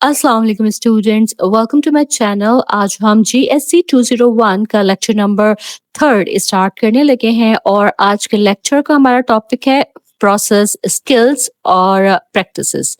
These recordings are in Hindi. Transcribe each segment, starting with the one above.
अस्सलाम वालेकुम students, welcome to my channel. आज हम जीएससी 201 का लेक्चर नंबर थर्ड स्टार्ट करने लगे हैं और आज के लेक्चर का हमारा टॉपिक है प्रोसेस, स्किल्स और प्रैक्टिसेस।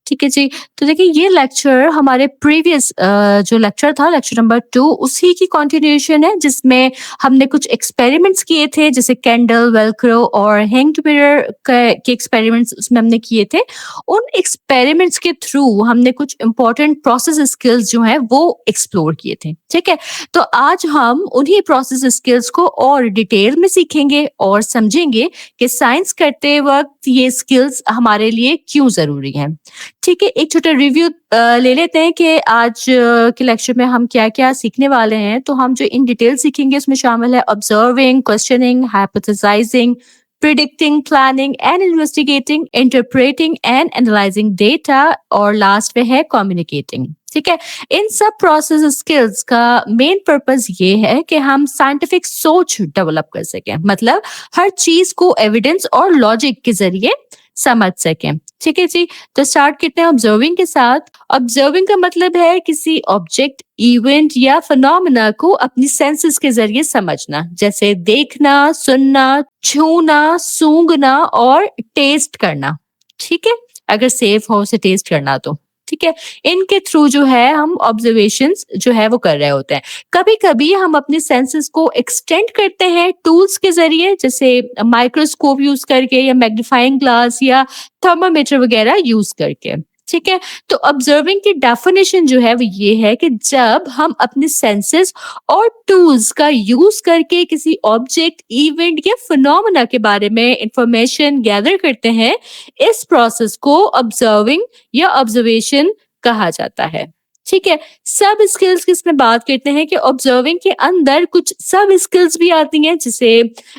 ठीक है जी। तो देखिए, ये लेक्चर हमारे प्रीवियस जो लेक्चर था, लेक्चर नंबर 2, उसी की कंटिन्यूएशन है, जिसमें हमने कुछ एक्सपेरिमेंट्स किए थे, जैसे कैंडल, वेलक्रो और हैंग्ड मिरर के एक्सपेरिमेंट्स उसमें हमने किए थे। उन एक्सपेरिमेंट्स के थ्रू हमने कुछ इंपॉर्टेंट प्रोसेस स्किल्स जो हैं वो एक्सप्लोर किए थे। ठीक है। तो आज हम उन्हीं प्रोसेस स्किल्स को और डिटेल में सीखेंगे और समझेंगे कि साइंस करते वक्त ये स्किल्स हमारे लिए क्यों जरूरी हैं। ठीक है, एक छोटा रिव्यू ले लेते हैं कि आज के लेक्चर में हम क्या क्या सीखने वाले हैं। तो हम जो इन डिटेल सीखेंगे उसमें शामिल है observing, questioning, hypothesising, predicting, planning and investigating, interpreting and analyzing data और लास्ट में है communicating। ठीक है। इन सब प्रोसेस स्किल्स का मेन पर्पस ये है कि हम साइंटिफिक सोच डेवलप कर सकें, मतलब हर चीज को एविडेंस और लॉजिक के जरिए समझ सकें। ठीक है जी। तो स्टार्ट करते हैं ऑब्जर्विंग के साथ। ऑब्जर्विंग का मतलब है किसी ऑब्जेक्ट, इवेंट या फिनोमेना को अपनी सेंसेस के जरिए समझना, जैसे देखना, सुनना, छूना, सूंघना और टेस्ट करना। ठीक है, अगर सेफ हो उसे टेस्ट करना तो। ठीक है, इनके थ्रू जो है हम ऑब्जर्वेशंस जो है वो कर रहे होते हैं। कभी कभी हम अपने सेंसेस को एक्सटेंड करते हैं टूल्स के जरिए, जैसे माइक्रोस्कोप यूज करके या मैग्नीफाइंग ग्लास या थर्मामीटर वगैरह यूज करके। ठीक है। तो ऑब्जर्विंग की डेफिनेशन जो है वो ये है कि जब हम अपने सेंसेस और टूल्स का यूज करके किसी ऑब्जेक्ट, इवेंट या फिनोमेना के बारे में इंफॉर्मेशन गैदर करते हैं, इस प्रोसेस को ऑब्जर्विंग या ऑब्जर्वेशन कहा जाता है। ठीक है। सब स्किल्स की इसमें बात करते हैं कि ऑब्जर्विंग के अंदर कुछ सब स्किल्स भी आती हैं, जैसे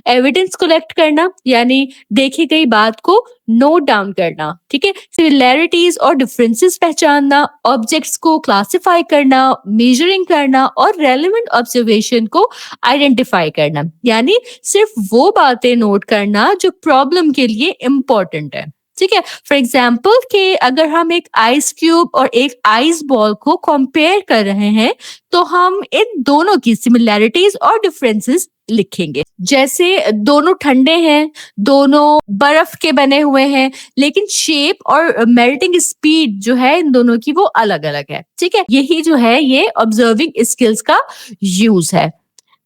एविडेंस कलेक्ट करना, यानी देखी गई बात को नोट डाउन करना। ठीक है। सिमिलैरिटीज और डिफरेंसेस पहचानना, ऑब्जेक्ट्स को क्लासिफाई करना, मेजरिंग करना और रेलेवेंट ऑब्जर्वेशन को आइडेंटिफाई करना, यानी सिर्फ वो बातें नोट करना जो प्रॉब्लम के लिए इम्पोर्टेंट है। ठीक है। फॉर एग्जाम्पल कि अगर हम एक आइस क्यूब और एक आइस बॉल को कंपेयर कर रहे हैं, तो हम इन दोनों की सिमिलैरिटीज और डिफरेंसेस लिखेंगे। जैसे दोनों ठंडे हैं, दोनों बर्फ के बने हुए हैं, लेकिन शेप और मेल्टिंग स्पीड जो है इन दोनों की वो अलग अलग है। ठीक है, यही जो है ये ऑब्जर्विंग स्किल्स का यूज है।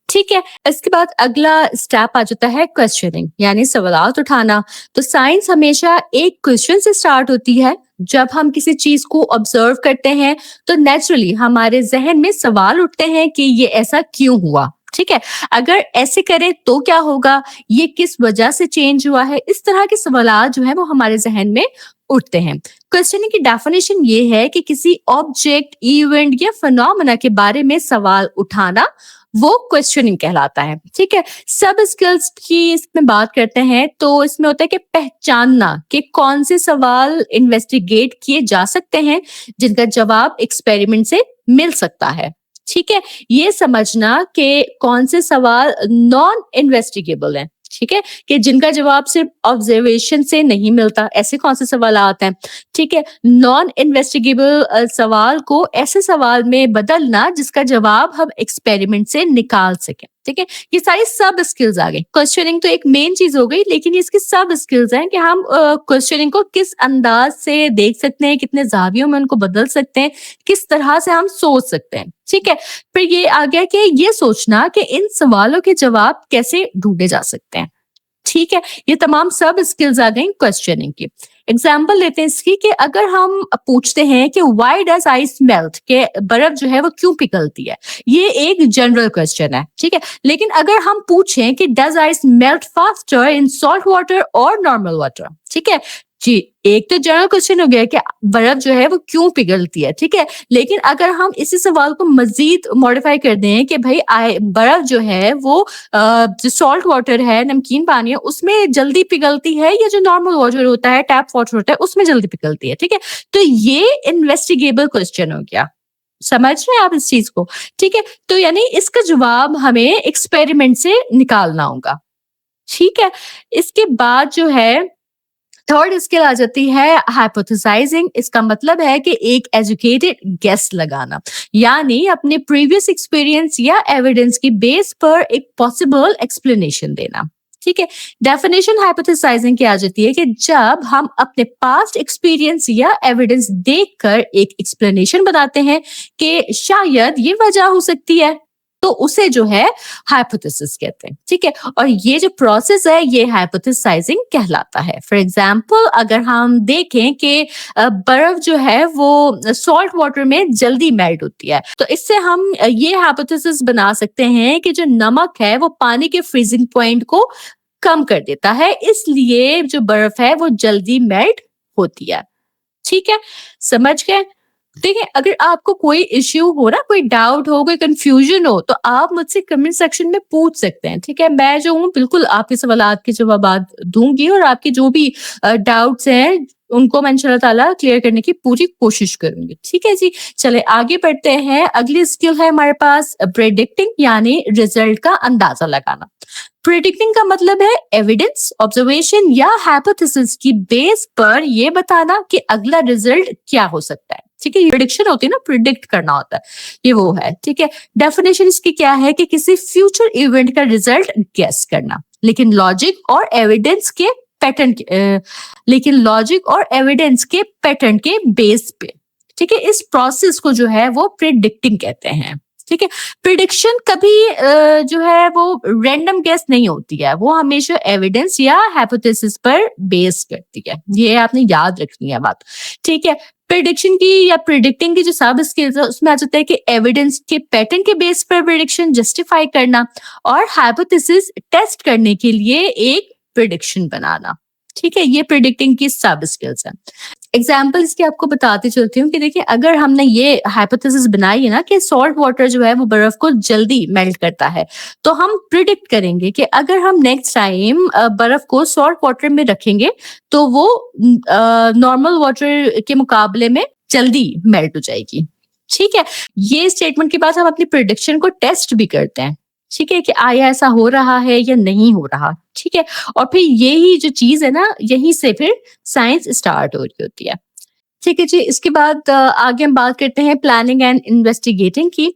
ठीक है। इसके बाद अगला स्टेप आ जाता है क्वेश्चनिंग, यानी सवालात उठाना। तो साइंस हमेशा एक क्वेश्चन से स्टार्ट होती है। जब हम किसी चीज को ऑब्जर्व करते हैं तो नेचुरली हमारे जहन में सवाल उठते हैं कि ये ऐसा क्यों हुआ। ठीक है, अगर ऐसे करें तो क्या होगा, ये किस वजह से चेंज हुआ है, इस तरह के सवाल जो है वो हमारे जहन में उठते हैं। क्वेश्चनिंग की डेफिनेशन ये है कि किसी ऑब्जेक्ट, इवेंट या फिनोमेना के बारे में सवाल उठाना, वो क्वेश्चनिंग कहलाता है। ठीक है। सब स्किल्स की इसमें बात करते हैं तो इसमें होता है कि पहचानना कि कौन से सवाल इन्वेस्टिगेट किए जा सकते हैं, जिनका जवाब एक्सपेरिमेंट से मिल सकता है। ठीक है, ये समझना कि कौन से सवाल नॉन इन्वेस्टिगेबल हैं। ठीक है, कि जिनका जवाब सिर्फ ऑब्जर्वेशन से नहीं मिलता, ऐसे कौन से सवाल आते हैं। ठीक है, नॉन इन्वेस्टिगेबल सवाल को ऐसे सवाल में बदलना जिसका जवाब हम एक्सपेरिमेंट से निकाल सकें। ठीक है, ये सारी सब स्किल्स आ गई। क्वेश्चनिंग तो एक मेन चीज हो गई, लेकिन ये इसकी सब स्किल्स हैं कि हम क्वेश्चनिंग को किस अंदाज से देख सकते हैं, कितने जावियों में उनको बदल सकते हैं, किस तरह से हम सोच सकते हैं। ठीक है, फिर ये आ गया कि ये सोचना कि इन सवालों के जवाब कैसे ढूंढे जा सकते हैं। ठीक है, ये तमाम सब स्किल्स आ गई क्वेश्चनिंग की। एग्जाम्पल लेते हैं इसकी कि अगर हम पूछते हैं कि व्हाई डज आइस मेल्ट, के बर्फ जो है वो क्यों पिघलती है, ये एक जनरल क्वेश्चन है। ठीक है, लेकिन अगर हम पूछें कि does ice melt faster in salt water और नॉर्मल वाटर, ठीक है जी, एक तो जनरल क्वेश्चन हो गया कि बर्फ जो है वो क्यों पिघलती है। ठीक है, लेकिन अगर हम इसी सवाल को मजीद मॉडिफाई कर दें कि भाई बर्फ जो है वो जो सॉल्ट वाटर है, नमकीन पानी है, उसमें जल्दी पिघलती है, या जो नॉर्मल वाटर होता है, टैप वाटर होता है, उसमें जल्दी पिघलती है। ठीक है, तो ये इन्वेस्टिगेबल क्वेश्चन हो गया। समझ रहे हैं आप इस चीज को। ठीक है, तो यानी इसका जवाब हमें एक्सपेरिमेंट से निकालना होगा। ठीक है, इसके बाद जो है थर्ड स्किल आ जाती है हाइपोथेसाइजिंग। इसका मतलब है कि एक एजुकेटेड गेस लगाना, यानी अपने प्रीवियस एक्सपीरियंस या एविडेंस की बेस पर एक पॉसिबल एक्सप्लेनेशन देना। ठीक है, डेफिनेशन हाइपोथेसाइजिंग की आ जाती है कि जब हम अपने पास्ट एक्सपीरियंस या एविडेंस देखकर एक एक्सप्लेनेशन बताते हैं कि शायद ये वजह हो सकती है, तो उसे जो है हाइपोथेसिस कहते हैं। ठीक है, और ये जो प्रोसेस है ये हाइपोथेसाइजिंग कहलाता है। फॉर एग्जांपल अगर हम देखें कि बर्फ जो है वो सॉल्ट वाटर में जल्दी मेल्ट होती है, तो इससे हम ये हाइपोथेसिस बना सकते हैं कि जो नमक है वो पानी के फ्रीजिंग पॉइंट को कम कर देता है, इसलिए जो बर्फ है वो जल्दी मेल्ट होती है। ठीक है, समझ गए? देखिए, अगर आपको कोई इश्यू हो ना, कोई डाउट हो, कोई कंफ्यूजन हो, तो आप मुझसे कमेंट सेक्शन में पूछ सकते हैं। ठीक है, मैं जो हूँ बिल्कुल आपके सवालात के जवाब दूंगी और आपके जो भी डाउट्स हैं उनको मैं इंशाल्लाह ताला क्लियर करने की पूरी कोशिश करूंगी। ठीक है जी, चले आगे बढ़ते हैं। अगली स्किल है हमारे पास प्रेडिक्टिंग, यानी रिजल्ट का अंदाजा लगाना। प्रेडिक्टिंग का मतलब है एविडेंस, ऑब्जर्वेशन या हाइपोथेसिस की बेस पर ये बताना कि अगला रिजल्ट क्या हो सकता है। ठीक है, प्रिडिक्शन होती है ना, प्रिडिक्ट करना होता है, ये वो है। ठीक है, डेफिनेशन इसकी क्या है कि किसी फ्यूचर इवेंट का रिजल्ट गेस करना, लेकिन लॉजिक और एविडेंस के पैटर्न के बेस पे। ठीक है, इस प्रोसेस को जो है वो प्रिडिक्टिंग कहते हैं। ठीक है, प्रिडिक्शन कभी जो है वो रैंडम गेस नहीं होती है, वो हमेशा एविडेंस या हाइपोथेसिस पर बेस करती है। ये आपने याद रखनी है बात। ठीक है, प्रिडिक्शन की या प्रिडिक्टिंग की जो सब स्किल्स है उसमें आ जाता है कि एविडेंस के पैटर्न के बेस पर प्रिडिक्शन जस्टिफाई करना और हाइपोथेसिस टेस्ट करने के लिए एक प्रिडिक्शन बनाना। ठीक है, ये प्रिडिक्टिंग की सब स्किल्स है। एग्जाम्पल इसके आपको बताती चलती हूँ कि देखिए, अगर हमने ये हाइपोथेसिस बनाई है ना कि सॉल्ट वाटर जो है वो बर्फ को जल्दी मेल्ट करता है, तो हम प्रिडिक्ट करेंगे कि अगर हम नेक्स्ट टाइम बर्फ को सॉल्ट वाटर में रखेंगे तो वो नॉर्मल वाटर के मुकाबले में जल्दी मेल्ट हो जाएगी। ठीक है, ये स्टेटमेंट के बाद हम अपनी प्रिडिक्शन को टेस्ट भी करते हैं। ठीक है, कि आया ऐसा हो रहा है या नहीं हो रहा। ठीक है, और फिर यही जो चीज है ना, यहीं से फिर साइंस स्टार्ट हो रही होती है। ठीक है जी, इसके बाद आगे हम बात करते हैं प्लानिंग एंड इन्वेस्टिगेटिंग की,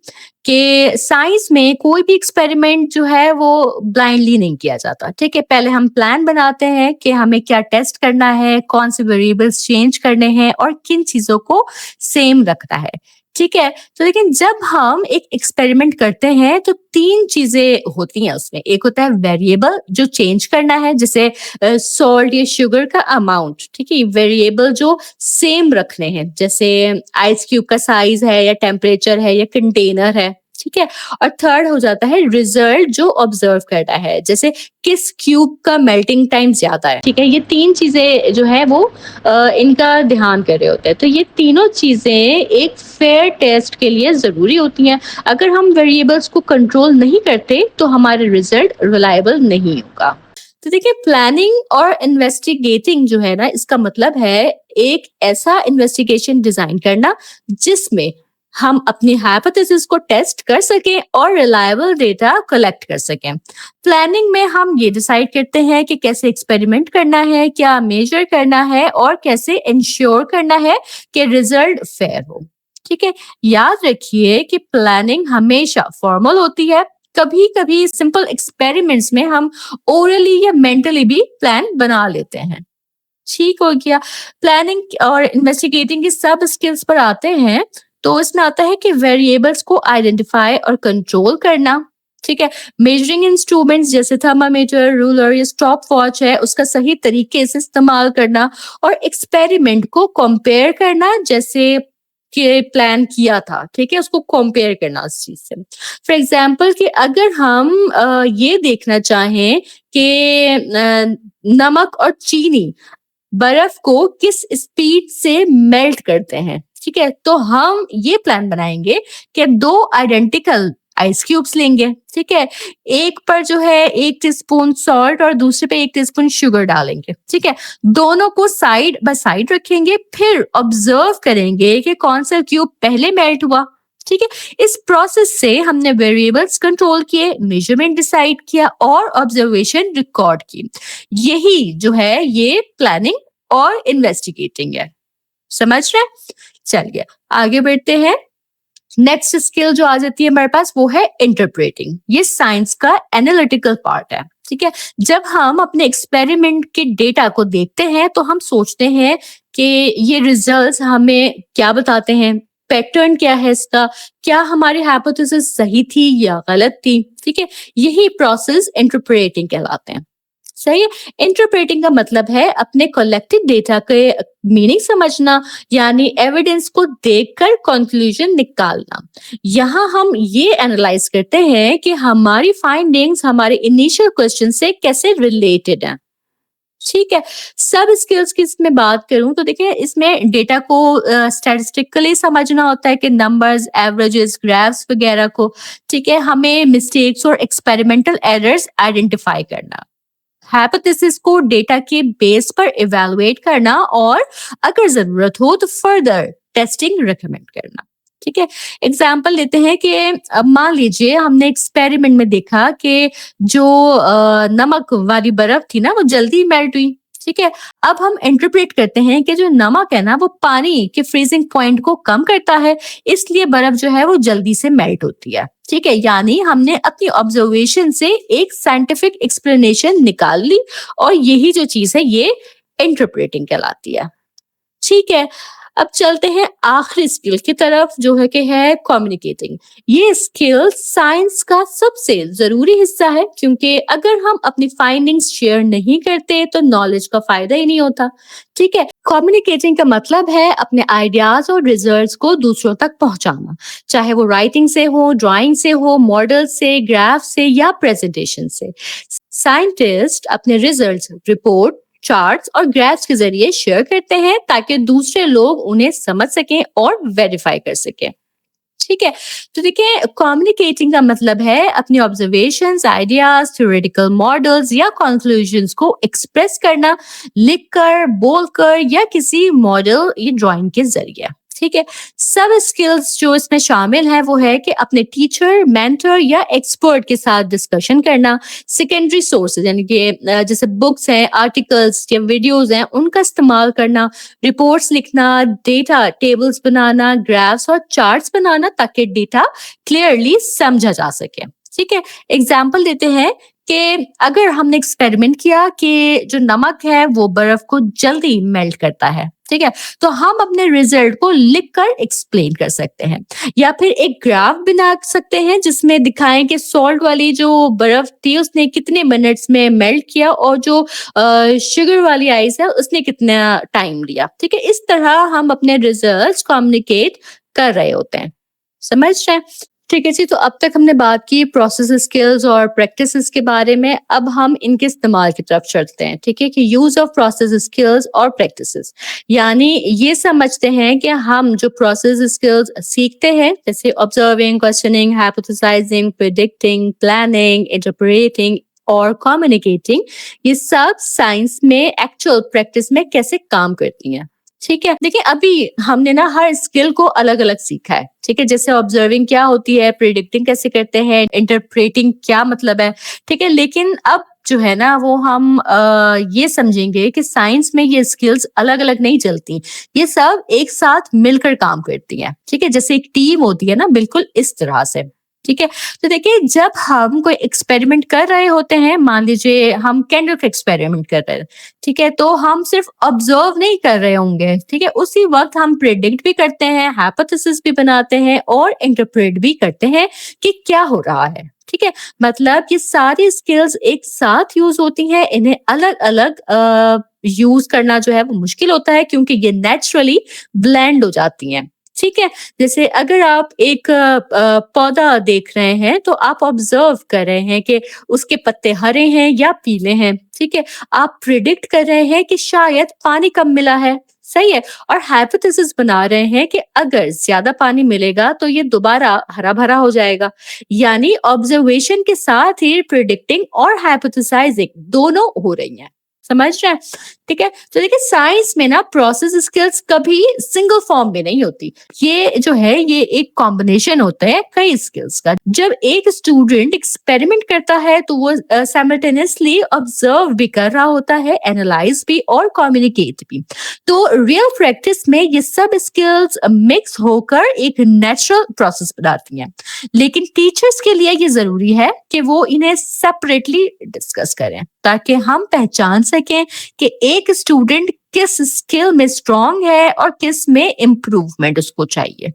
कि साइंस में कोई भी एक्सपेरिमेंट जो है वो ब्लाइंडली नहीं किया जाता। ठीक है, पहले हम प्लान बनाते हैं कि हमें क्या टेस्ट करना है, कौन से वेरिएबल्स चेंज करने हैं और किन चीजों को सेम रखना है। ठीक है, तो लेकिन जब हम एक एक्सपेरिमेंट करते हैं तो तीन चीजें होती हैं उसमें। एक होता है वेरिएबल जो चेंज करना है, जैसे सॉल्ट या शुगर का अमाउंट। ठीक है, वेरिएबल जो सेम रखने हैं, जैसे आइस क्यूब का साइज है या टेम्परेचर है या कंटेनर है। ठीक है, और थर्ड हो जाता है रिजल्ट जो ऑब्जर्व करना है, जैसे किस क्यूब का मेल्टिंग टाइम ज्यादा है। ठीक है, ये तीन चीजें जो है वो इनका ध्यान कर रहे होते हैं। तो ये तीनों चीजें एक फेयर टेस्ट के लिए जरूरी होती हैं। अगर हम वेरिएबल्स को कंट्रोल नहीं करते तो हमारे रिजल्ट रिलायबल नहीं होगा। तो देखिए, प्लानिंग और इन्वेस्टिगेटिंग जो है ना, इसका मतलब है एक ऐसा इन्वेस्टिगेशन डिजाइन करना जिसमें हम अपनी हाइपोथेसिस को टेस्ट कर सकें और रिलायबल डेटा कलेक्ट कर सकें। प्लानिंग में हम ये डिसाइड करते हैं कि कैसे एक्सपेरिमेंट करना है, क्या मेजर करना है और कैसे इंश्योर करना है कि रिजल्ट फेयर हो। ठीक है, याद रखिए कि प्लानिंग हमेशा फॉर्मल होती है। कभी कभी सिंपल एक्सपेरिमेंट्स में हम ओरली या मेंटली भी प्लान बना लेते हैं। ठीक हो गया। प्लानिंग और इन्वेस्टिगेटिंग की सब स्किल्स पर आते हैं, तो इसमें आता है कि वेरिएबल्स को आइडेंटिफाई और कंट्रोल करना। ठीक है, मेजरिंग इंस्ट्रूमेंट्स जैसे थर्मामीटर, रूलर या स्टॉप वॉच है, उसका सही तरीके से इस्तेमाल करना और एक्सपेरिमेंट को कंपेयर करना, जैसे कि प्लान किया था। ठीक है, उसको कंपेयर करना उस चीज से। फॉर एग्जाम्पल कि अगर हम ये देखना चाहें कि नमक और चीनी बर्फ को किस स्पीड से मेल्ट करते हैं, ठीक है, तो हम ये प्लान बनाएंगे कि दो आइडेंटिकल आइस क्यूब्स लेंगे। ठीक है, एक पर जो है 1 टीस्पून सॉल्ट और दूसरे पे 1 टीस्पून शुगर डालेंगे। ठीक है, दोनों को साइड बाय साइड रखेंगे, फिर ऑब्जर्व करेंगे कि कौन सा क्यूब पहले मेल्ट हुआ। ठीक है, इस प्रोसेस से हमने वेरिएबल्स कंट्रोल किए, मेजरमेंट डिसाइड किया और ऑब्जर्वेशन रिकॉर्ड की। यही जो है ये प्लानिंग और इन्वेस्टिगेटिंग है। समझ रहे हैं? चलिए आगे बढ़ते हैं। नेक्स्ट स्किल जो आ जाती है हमारे पास वो है इंटरप्रेटिंग। ये साइंस का एनालिटिकल पार्ट है। ठीक है, जब हम अपने एक्सपेरिमेंट के डेटा को देखते हैं तो हम सोचते हैं कि ये रिजल्ट्स हमें क्या बताते हैं, पैटर्न क्या है इसका, क्या हमारी हाइपोथेसिस सही थी या गलत थी। ठीक है, यही प्रोसेस इंटरप्रेटिंग कहलाते हैं। सही है। इंटरप्रेटिंग का मतलब है अपने कलेक्टेड डेटा के मीनिंग समझना, यानी एविडेंस को देखकर कंक्लूजन निकालना। यहाँ हम ये एनालाइज करते हैं कि हमारी फाइंडिंग्स हमारे इनिशियल क्वेश्चन से कैसे रिलेटेड हैं। ठीक है, सब स्किल्स की इसमें बात करूं तो देखिए इसमें डेटा को स्टैटिस्टिकली समझना होता है कि नंबर्स, एवरेजेस, ग्राफ्स वगैरह को। ठीक है, हमें मिस्टेक्स और एक्सपेरिमेंटल एरर्स आइडेंटिफाई करना, हाइपोथेसिस को डेटा के बेस पर इवैल्यूएट करना और अगर जरूरत हो तो फर्दर टेस्टिंग रिकमेंड करना। ठीक है, एग्जाम्पल लेते हैं कि अब मान लीजिए हमने एक्सपेरिमेंट में देखा कि जो नमक वाली बर्फ थी ना वो जल्दी मेल्ट हुई। ठीक है, अब हम इंटरप्रेट करते हैं कि जो नमक है ना वो पानी के फ्रीजिंग पॉइंट को कम करता है, इसलिए बर्फ जो है वो जल्दी से मेल्ट होती है। ठीक है, यानी हमने अपनी ऑब्जर्वेशन से एक साइंटिफिक एक्सप्लेनेशन निकाल ली और यही जो चीज है ये इंटरप्रेटिंग कहलाती है। ठीक है, अब चलते हैं आखिरी स्किल की तरफ जो है कि है कम्युनिकेटिंग। ये स्किल साइंस का सबसे जरूरी हिस्सा है, क्योंकि अगर हम अपनी फाइंडिंग्स शेयर नहीं करते तो नॉलेज का फायदा ही नहीं होता। ठीक है, कम्युनिकेटिंग का मतलब है अपने आइडियाज और रिजल्ट्स को दूसरों तक पहुंचाना, चाहे वो राइटिंग से हो, ड्राइंग से हो, मॉडल से, ग्राफ से या प्रेजेंटेशन से। साइंटिस्ट अपने रिजल्ट्स, रिपोर्ट, चार्ट्स और ग्राफ्स के जरिए शेयर करते हैं ताकि दूसरे लोग उन्हें समझ सकें और वेरीफाई कर सकें। ठीक है, तो देखिए कम्युनिकेटिंग का मतलब है अपनी ऑब्जर्वेशंस, आइडियाज, थ्योरेटिकल मॉडल्स या कंक्लूजन्स को एक्सप्रेस करना, लिखकर, बोलकर या किसी मॉडल या ड्राइंग के जरिए। ठीक है, सब स्किल्स जो इसमें शामिल है वो है कि अपने टीचर, मेंटर या एक्सपर्ट के साथ डिस्कशन करना, सेकेंडरी सोर्सेज यानी कि जैसे बुक्स हैं, आर्टिकल्स या वीडियोस हैं उनका इस्तेमाल करना, रिपोर्ट्स लिखना, डेटा टेबल्स बनाना, ग्राफ्स और चार्ट्स बनाना ताकि डेटा क्लियरली समझा जा सके। ठीक है, एग्जाम्पल देते हैं कि अगर हमने एक्सपेरिमेंट किया कि जो नमक है वो बर्फ को जल्दी मेल्ट करता है। ठीक है, तो हम अपने रिजल्ट को लिखकर एक्सप्लेन कर सकते हैं, या फिर एक ग्राफ बना सकते हैं जिसमें दिखाएं कि सॉल्ट वाली जो बर्फ थी उसने कितने मिनट्स में मेल्ट किया और जो शुगर वाली आइस है उसने कितना टाइम लिया। ठीक है, इस तरह हम अपने रिजल्ट्स कम्युनिकेट कर रहे होते हैं। समझ रहे हैं? ठीक है जी, तो अब तक हमने बात की प्रोसेस स्किल्स और प्रैक्टिसेस के बारे में। अब हम इनके इस्तेमाल की तरफ चलते हैं। ठीक है, कि यूज ऑफ प्रोसेस स्किल्स और प्रैक्टिसेस, यानी ये समझते हैं कि हम जो प्रोसेस स्किल्स सीखते हैं जैसे observing, questioning, hypothesising, predicting, planning, interpreting और कम्युनिकेटिंग, ये सब साइंस में एक्चुअल प्रैक्टिस में कैसे काम करती हैं। ठीक है, देखिए अभी हमने ना हर स्किल को अलग अलग सीखा है। ठीक है, जैसे ऑब्जर्विंग क्या होती है, प्रिडिक्टिंग कैसे करते हैं, इंटरप्रेटिंग क्या मतलब है। ठीक है, लेकिन अब जो है ना वो हम ये समझेंगे कि साइंस में ये स्किल्स अलग अलग नहीं चलती, ये सब एक साथ मिलकर काम करती हैं। ठीक है, जैसे एक टीम होती है ना, बिल्कुल इस तरह से। ठीक है, तो देखिए जब हम कोई एक्सपेरिमेंट कर रहे होते हैं, मान लीजिए हम कैंडल का एक्सपेरिमेंट कर रहे हैं। ठीक है, तो हम सिर्फ ऑब्जर्व नहीं कर रहे होंगे। ठीक है, उसी वक्त हम प्रेडिक्ट भी करते हैं, हाइपोथेसिस भी बनाते हैं और इंटरप्रेट भी करते हैं कि क्या हो रहा है। ठीक है, मतलब ये सारी स्किल्स एक साथ यूज होती हैं, इन्हें अलग अलग यूज करना जो है वो मुश्किल होता है क्योंकि ये नेचुरली ब्लेंड हो जाती हैं। ठीक है, जैसे अगर आप एक पौधा देख रहे हैं तो आप ऑब्जर्व कर रहे हैं कि उसके पत्ते हरे हैं या पीले हैं। ठीक है, आप प्रिडिक्ट कर रहे हैं कि शायद पानी कम मिला है। सही है, और हाइपोथेसिस बना रहे हैं कि अगर ज्यादा पानी मिलेगा तो ये दोबारा हरा भरा हो जाएगा। यानी ऑब्जर्वेशन के साथ ही प्रिडिक्टिंग और हाइपोथेसाइजिंग दोनों हो रही हैं। समझ रहे हैं? ठीक है? तो देखिए साइंस में ना प्रोसेस स्किल्स कभी सिंगल फॉर्म में नहीं होती। ये जो है ये एक कॉम्बिनेशन होता है कई स्किल्स का। जब एक स्टूडेंट एक्सपेरिमेंट करता है तो वो साइमल्टेनियसली ऑब्जर्व भी कर रहा होता है, एनालाइज भी और कम्युनिकेट भी। तो रियल प्रैक्टिस में ये सब स्किल्स मिक्स होकर एक नेचुरल प्रोसेस बनाती हैं। लेकिन टीचर्स के लिए ये जरूरी है कि वो इन्हें सेपरेटली डिस्कस करें ताकि हम पहचान सकें कि एक स्टूडेंट किस स्किल में स्ट्रांग है और किस में इम्प्रूवमेंट उसको चाहिए।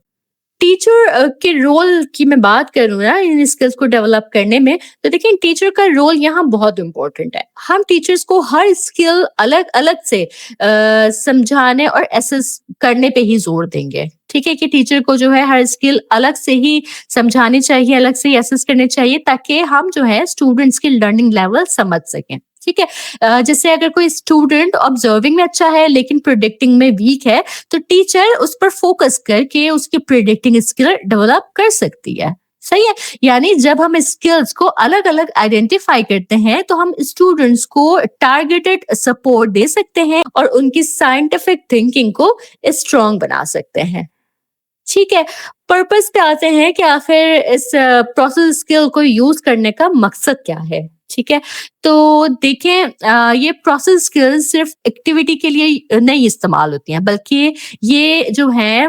टीचर के रोल की मैं बात करूँ ना इन स्किल्स को डेवलप करने में, तो देखिए टीचर का रोल यहाँ बहुत इम्पोर्टेंट है। हम टीचर्स को हर स्किल अलग-अलग से समझाने और एसेस करने पे ही जोर देंगे। ठीक है कि टीचर को जो है हर स्किल अलग से ही समझानी चाहिए, अलग से ही एसेस करने चाहिए ताकि हम जो है स्टूडेंट्स की लर्निंग लेवल समझ सकें। ठीक है? जैसे अगर कोई स्टूडेंट ऑब्जर्विंग में अच्छा है लेकिन प्रिडिक्टिंग में वीक है, तो टीचर उस पर फोकस करके उसकी प्रिडिक्टिंग स्किल डेवलप कर सकती है। सही है? यानी जब हम स्किल्स को अलग-अलग आइडेंटिफाई करते हैं, तो हम स्टूडेंट्स को टारगेटेड सपोर्ट दे सकते हैं और उनकी साइंटिफिक थिंकिंग को स्ट्रांग बना सकते हैं। ठीक है, पर्पस पे आते हैं कि आखिर इस प्रोसेस स्किल को यूज करने का मकसद क्या है। ठीक है, तो देखें ये प्रोसेस स्किल्स सिर्फ एक्टिविटी के लिए नहीं इस्तेमाल होती हैं, बल्कि ये जो है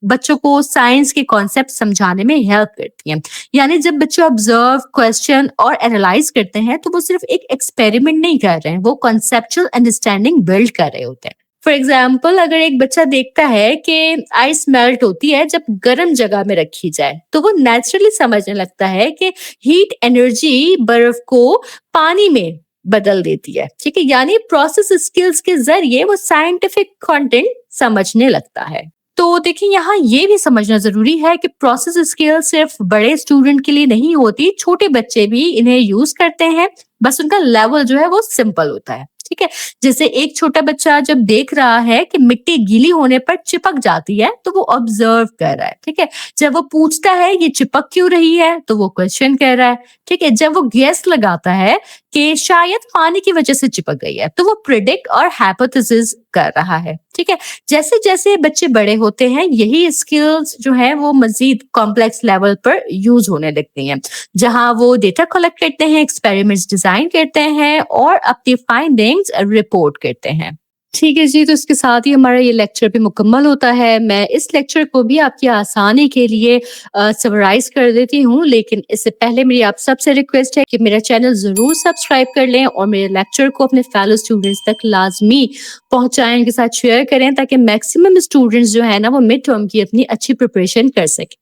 बच्चों को साइंस के कॉन्सेप्ट समझाने में हेल्प करती हैं। यानी जब बच्चे ऑब्जर्व, क्वेश्चन और एनालाइज करते हैं, तो वो सिर्फ एक एक्सपेरिमेंट नहीं कर रहे हैं, वो कॉन्सेप्चुअल अंडरस्टैंडिंग बिल्ड कर रहे होते हैं। फॉर एग्जाम्पल अगर एक बच्चा देखता है कि आइस मेल्ट होती है जब गर्म जगह में रखी जाए, तो वो नेचुरली समझने लगता है कि हीट एनर्जी बर्फ को पानी में बदल देती है। ठीक है, यानी प्रोसेस स्किल्स के जरिए वो साइंटिफिक कंटेंट समझने लगता है। तो देखिए यहाँ ये भी समझना जरूरी है कि प्रोसेस स्किल सिर्फ बड़े स्टूडेंट के लिए नहीं होती, छोटे बच्चे भी इन्हें यूज करते हैं, बस उनका लेवल जो है वो सिंपल होता है। ठीक है, जैसे एक छोटा बच्चा जब देख रहा है कि मिट्टी गीली होने पर चिपक जाती है, तो वो ऑब्जर्व कर रहा है। ठीक है, जब वो पूछता है ये चिपक क्यों रही है, तो वो क्वेश्चन कर रहा है। ठीक है, जब वो गैस लगाता है कि शायद पानी की वजह से चिपक गई है, तो वो प्रिडिक्ट और हाइपोथेसिस कर रहा है। ठीक है, जैसे जैसे बच्चे बड़े होते हैं, यही स्किल्स जो है वो मजीद कॉम्प्लेक्स लेवल पर यूज होने लगती हैं, जहां वो डेटा कलेक्ट करते हैं, एक्सपेरिमेंट्स डिजाइन करते हैं और अपनी फाइंडिंग्स रिपोर्ट करते हैं। ठीक है जी, तो इसके साथ ही हमारा ये लेक्चर भी मुकम्मल होता है। मैं इस लेक्चर को भी आपकी आसानी के लिए समराइज कर देती हूँ, लेकिन इससे पहले मेरी आप सबसे रिक्वेस्ट है कि मेरा चैनल ज़रूर सब्सक्राइब कर लें और मेरे लेक्चर को अपने फेलो स्टूडेंट्स तक लाजमी पहुँचाएं, उनके साथ शेयर करें ताकि मैक्सिमम स्टूडेंट्स जो है ना वो मिड टर्म की अपनी अच्छी प्रिपरेशन कर सकें।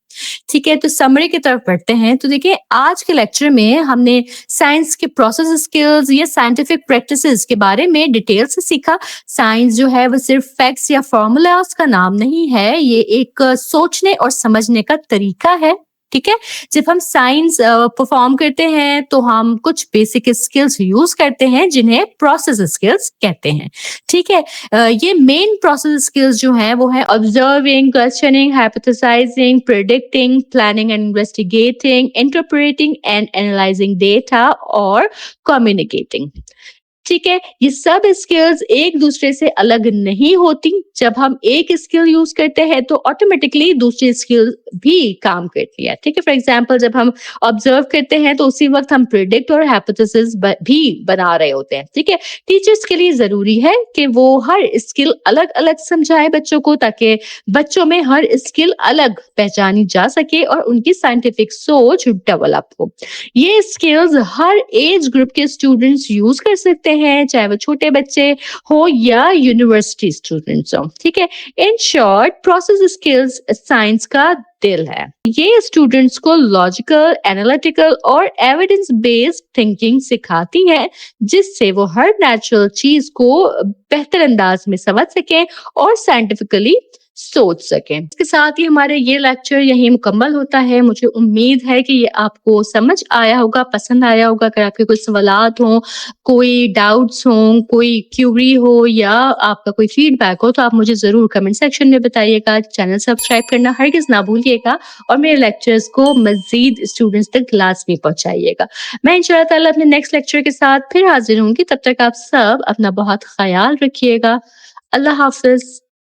ठीक है, तो समरी की तरफ बढ़ते हैं। तो देखिए आज के लेक्चर में हमने साइंस के प्रोसेस स्किल्स या साइंटिफिक प्रैक्टिसेस के बारे में डिटेल से सीखा। साइंस जो है वो सिर्फ फैक्ट्स या फॉर्मूलाज का नाम नहीं है, ये एक सोचने और समझने का तरीका है। ठीक है, जब हम साइंस परफॉर्म करते हैं तो हम कुछ बेसिक स्किल्स यूज करते हैं जिन्हें प्रोसेस स्किल्स कहते हैं। ठीक है, ये मेन प्रोसेस स्किल्स जो हैं वो है observing, questioning, hypothesising, predicting, planning and investigating, interpreting and analysing data और कम्युनिकेटिंग। ठीक है, ये सब स्किल्स एक दूसरे से अलग नहीं होती। जब हम एक स्किल यूज करते हैं तो ऑटोमेटिकली दूसरी स्किल भी काम करती है। ठीक है, फॉर एग्जांपल जब हम ऑब्जर्व करते हैं तो उसी वक्त हम प्रिडिक्ट और हाइपोथेसिस भी बना रहे होते हैं। ठीक है, टीचर्स के लिए जरूरी है कि वो हर स्किल अलग अलग समझाए बच्चों को, ताकि बच्चों में हर स्किल अलग पहचानी जा सके और उनकी साइंटिफिक सोच डेवलप हो। ये स्किल्स हर एज ग्रुप के स्टूडेंट्स यूज कर सकते हैं, चाहे वो छोटे बच्चे हो या यूनिवर्सिटी स्टूडेंट्स हो। ठीक है, in short process skills science का दिल है। ये स्टूडेंट्स को लॉजिकल, एनालिटिकल और एविडेंस बेस्ड थिंकिंग सिखाती है, जिससे वो हर नेचुरल चीज को बेहतर अंदाज में समझ सकें और साइंटिफिकली सोच सकें। इसके साथ ही हमारे ये लेक्चर यहीं मुकम्मल होता है। मुझे उम्मीद है कि ये आपको समझ आया होगा, पसंद आया होगा। अगर आपके कोई सवालात हों, कोई डाउट्स हों, कोई क्यूरी हो या आपका कोई फीडबैक हो, तो आप मुझे ज़रूर कमेंट सेक्शन में बताइएगा। चैनल सब्सक्राइब करना हरगिज़ ना भूलिएगा और मेरे लेक्चर्स को मज़ीद स्टूडेंट्स तक लाज़मी पहुँचाइएगा। मैं इंशाअल्लाह ताला अपने नेक्स्ट लेक्चर के साथ फिर हाज़िर होंगी। तब तक आप सब अपना बहुत ख़याल रखिएगा। अल्लाह हाफ़िज़।